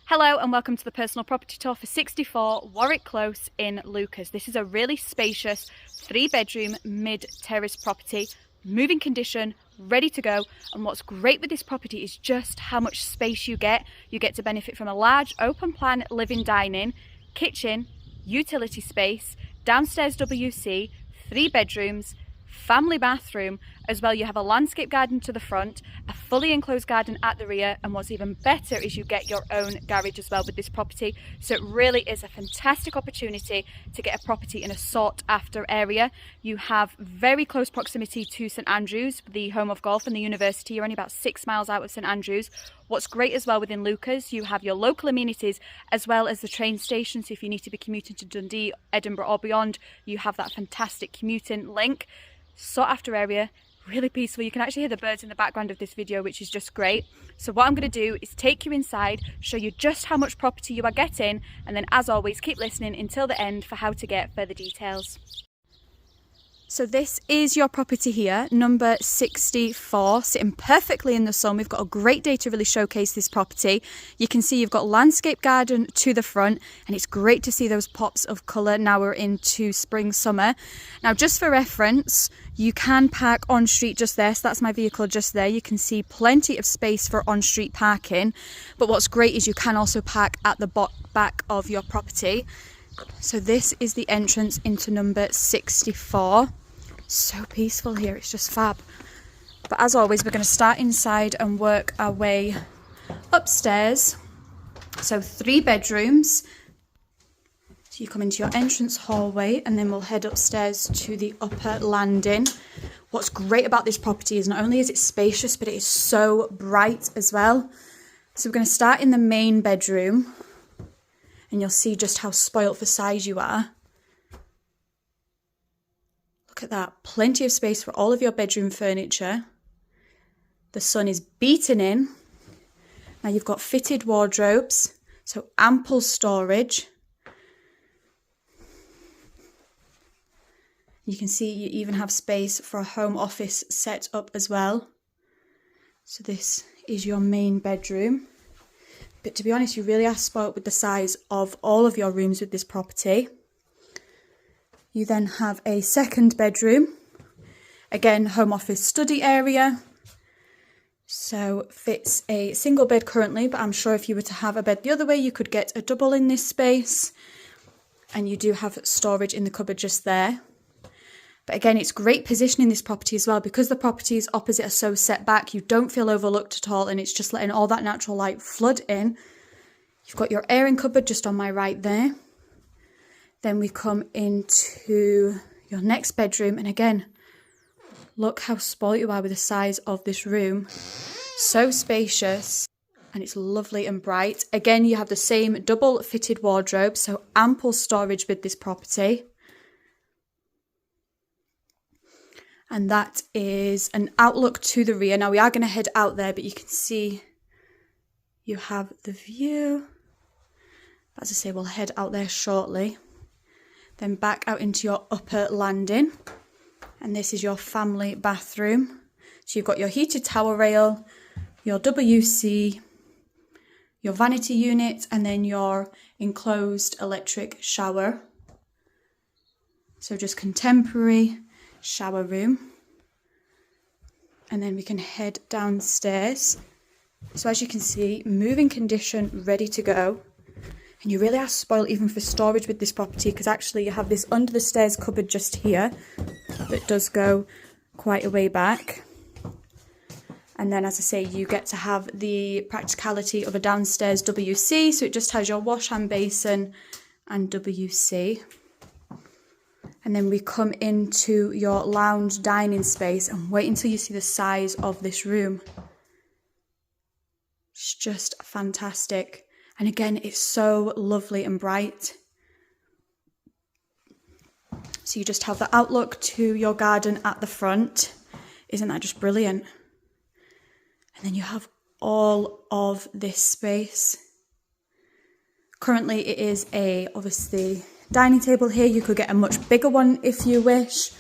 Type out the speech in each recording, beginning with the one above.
Hello and welcome to the personal property tour for 64 Warwick Close in Leuchars. This is a really spacious 3-bedroom mid-terrace property, moving condition, ready to go. And what's great with this property is just how much space you get. You get to benefit from a large open plan living dining, kitchen, utility space, downstairs WC, 3 bedrooms, family bathroom. As well, you have a landscape garden to the front, a fully enclosed garden at the rear, and what's even better is you get your own garage as well with this property. So it really is a fantastic opportunity to get a property in a sought after area. You have very close proximity to St Andrews, the home of golf and the university. You're only about 6 miles out of St Andrews. What's great as well within Leuchars, you have your local amenities as well as the train station. So if you need to be commuting to Dundee, Edinburgh or beyond, you have that fantastic commuting link. Sought after area, really peaceful. You can actually hear the birds in the background of this video, which is just great. So what I'm going to do is take you inside, show you just how much property you are getting, and then as always keep listening until the end for how to get further details. So this is your property here, number 64, sitting perfectly in the sun. We've got a great day to really showcase this property. You can see you've got landscape garden to the front, and it's great to see those pops of colour now we're into spring, summer. Now, just for reference, you can park on street just there. So that's my vehicle just there. You can see plenty of space for on-street parking. But what's great is you can also park at the back of your property. So this is the entrance into number 64. So peaceful here, it's just fab. But as always, we're going to start inside and work our way upstairs. So 3 bedrooms. So you come into your entrance hallway and then we'll head upstairs to the upper landing. What's great about this property is not only is it spacious, but it is so bright as well. So we're going to start in the main bedroom. And you'll see just how spoilt for size you are. Look at that, plenty of space for all of your bedroom furniture. The sun is beating in. Now you've got fitted wardrobes, so ample storage. You can see you even have space for a home office set up as well. So this is your main bedroom. But to be honest, you really are spoilt with the size of all of your rooms with this property. You then have a second bedroom. Again, home office study area. So fits a single bed currently, but I'm sure if you were to have a bed the other way, you could get a double in this space. And you do have storage in the cupboard just there. But again, it's great positioning this property as well, because the properties opposite are so set back, you don't feel overlooked at all, and it's just letting all that natural light flood in. You've got your airing cupboard just on my right there. Then we come into your next bedroom, and again, look how spoilt you are with the size of this room. So spacious, and it's lovely and bright. Again, you have the same double fitted wardrobe, so ample storage with this property. And that is an outlook to the rear. Now we are going to head out there, but you can see you have the view. As I say, we'll head out there shortly. Then back out into your upper landing. And this is your family bathroom. So you've got your heated towel rail, your WC, your vanity unit, and then your enclosed electric shower. So just contemporary shower room. And then we can head downstairs. So as you can see, moving condition, ready to go. And you really are spoiled even for storage with this property, because actually you have this under the stairs cupboard just here that does go quite a way back. And then, as I say, you get to have the practicality of a downstairs WC. So it just has your wash hand basin and WC. And then we come into your lounge dining space, and wait until you see the size of this room. It's just fantastic. And again, it's so lovely and bright. So you just have the outlook to your garden at the front. Isn't that just brilliant? And then you have all of this space. Currently, it is obviously dining table here. You could get a much bigger one if you wish.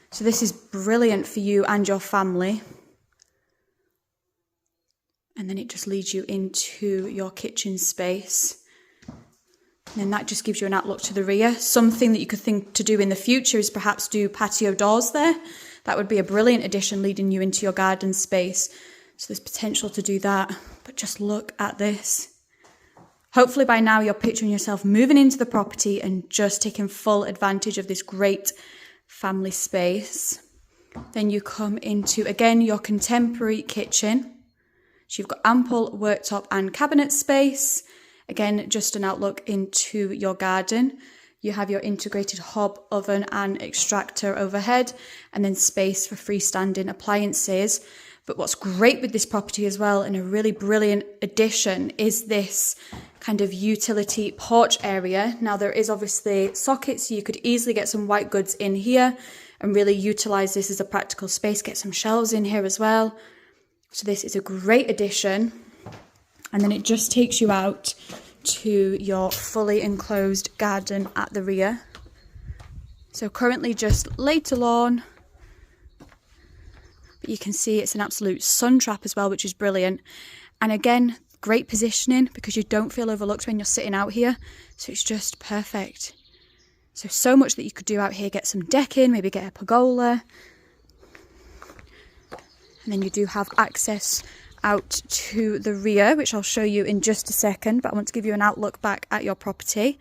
So this is brilliant for you and your family. And then it just leads you into your kitchen space. And then that just gives you an outlook to the rear. Something that you could think to do in the future is perhaps do patio doors there. That would be a brilliant addition, leading you into your garden space. So there's potential to do that. But just look at this. Hopefully by now you're picturing yourself moving into the property and just taking full advantage of this great family space. Then you come into, again, your contemporary kitchen. So you've got ample worktop and cabinet space. Again, just an outlook into your garden. You have your integrated hob, oven and extractor overhead, and then space for freestanding appliances. But what's great with this property as well, and a really brilliant addition, is this kind of utility porch area. Now there is obviously sockets, so you could easily get some white goods in here and really utilize this as a practical space. Get some shelves in here as well. So this is a great addition. And then it just takes you out to your fully enclosed garden at the rear. So currently just laid to lawn, but you can see it's an absolute sun trap as well, which is brilliant. And again, great positioning because you don't feel overlooked when you're sitting out here. So it's just perfect. So much that you could do out here. Get some decking, maybe get a pergola. And then you do have access out to the rear, which I'll show you in just a second, but I want to give you an outlook back at your property.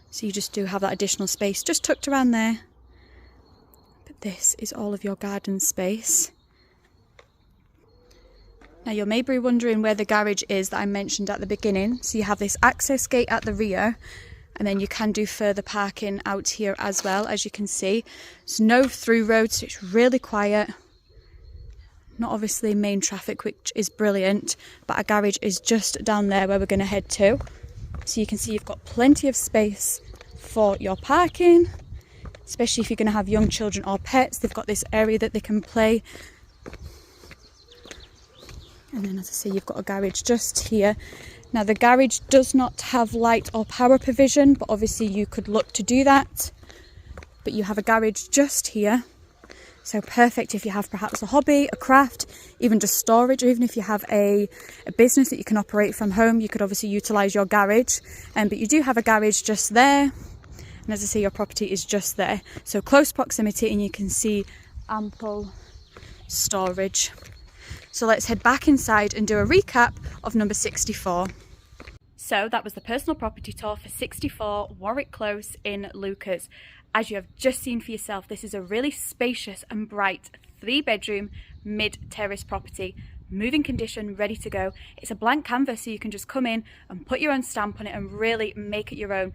So you just do have that additional space just tucked around there. But this is all of your garden space. Now you may be wondering where the garage is that I mentioned at the beginning. So you have this access gate at the rear, and then you can do further parking out here as well, as you can see. There's no through road, so it's really quiet. Not obviously main traffic, which is brilliant, but our garage is just down there where we're going to head to. So you can see you've got plenty of space for your parking, especially if you're going to have young children or pets. They've got this area that they can play. And then, as I say, you've got a garage just here. Now the garage does not have light or power provision, but obviously you could look to do that. But you have a garage just here. So perfect if you have perhaps a hobby, a craft, even just storage, or even if you have a business that you can operate from home, you could obviously utilise your garage. But you do have a garage just there. And as I say, your property is just there. So close proximity, and you can see ample storage. So let's head back inside and do a recap of number 64. So that was the personal property tour for 64 Warwick Close in Leuchars. As you have just seen for yourself, this is a really spacious and bright 3-bedroom mid-terrace property, moving condition, ready to go. It's a blank canvas, so you can just come in and put your own stamp on it and really make it your own.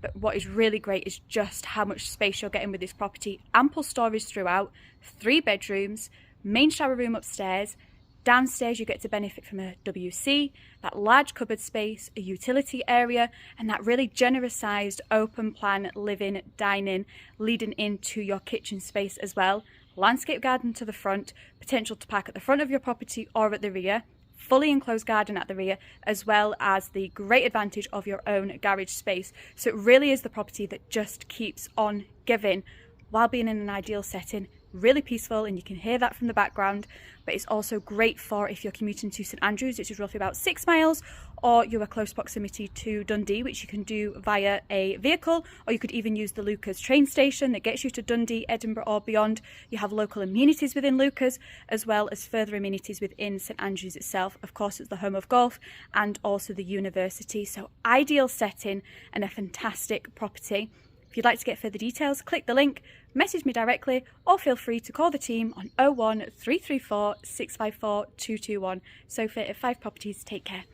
But what is really great is just how much space you're getting with this property. Ample storage throughout, 3 bedrooms, main shower room upstairs. Downstairs you get to benefit from a WC, that large cupboard space, a utility area, and that really generous sized open plan living, dining, leading into your kitchen space as well. Landscape garden to the front, potential to park at the front of your property or at the rear, fully enclosed garden at the rear, as well as the great advantage of your own garage space. So it really is the property that just keeps on giving while being in an ideal setting. Really peaceful, and you can hear that from the background, but it's also great for if you're commuting to St Andrews, which is roughly about 6 miles, or you're a close proximity to Dundee, which you can do via a vehicle, or you could even use the Leuchars train station that gets you to Dundee, Edinburgh or beyond. You have local amenities within Leuchars, as well as further amenities within St Andrews itself. Of course, it's the home of golf and also the university, so ideal setting and a fantastic property. If you'd like to get further details, click the link, message me directly, or feel free to call the team on 01334 654 221. Sophie at 5 Properties. Take care.